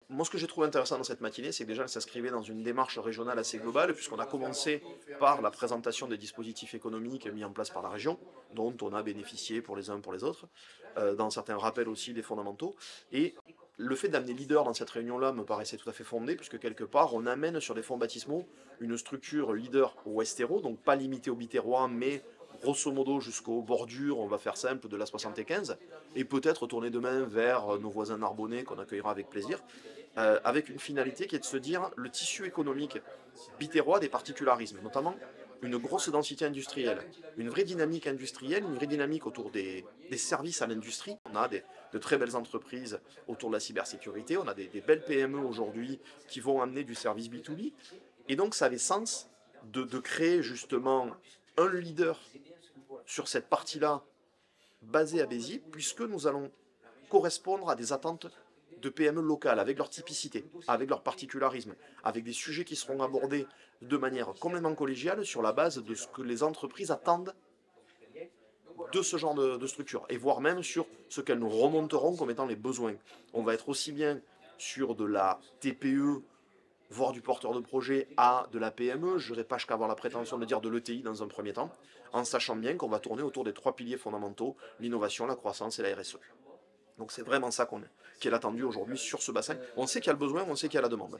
moi, ce que j'ai trouvé intéressant dans cette matinée, c'est que déjà, elle s'inscrivait dans une démarche régionale assez globale, puisqu'on a commencé par la présentation des dispositifs économiques mis en place par la région, dont on a bénéficié pour les uns pour les autres, dans certains rappels aussi des fondamentaux. Et le fait d'amener leader dans cette réunion-là me paraissait tout à fait fondé, puisque quelque part, on amène sur des fonds baptismaux une structure leader ouestéro, donc pas limitée au Biterrois, mais grosso modo jusqu'aux bordures, on va faire simple, de la 75, et peut-être tourner demain vers nos voisins narbonnais qu'on accueillera avec plaisir, avec une finalité qui est de se dire le tissu économique biterrois a des particularismes, notamment une grosse densité industrielle, une vraie dynamique industrielle, une vraie dynamique autour des services à l'industrie. On a de très belles entreprises autour de la cybersécurité, on a des belles PME aujourd'hui qui vont amener du service B2B, et donc ça avait sens de créer justement un leader sur cette partie-là basée à Béziers, puisque nous allons correspondre à des attentes de PME locales, avec leur typicité, avec leur particularisme, avec des sujets qui seront abordés de manière complètement collégiale sur la base de ce que les entreprises attendent de ce genre de structure, et voire même sur ce qu'elles nous remonteront comme étant les besoins. On va être aussi bien sur de la TPE, voire du porteur de projet, à de la PME, je n'irai pas jusqu'à avoir la prétention de dire de l'ETI dans un premier temps, en sachant bien qu'on va tourner autour des trois piliers fondamentaux, l'innovation, la croissance et la RSE. Donc c'est vraiment ça qui est attendu aujourd'hui sur ce bassin. On sait qu'il y a le besoin, on sait qu'il y a la demande.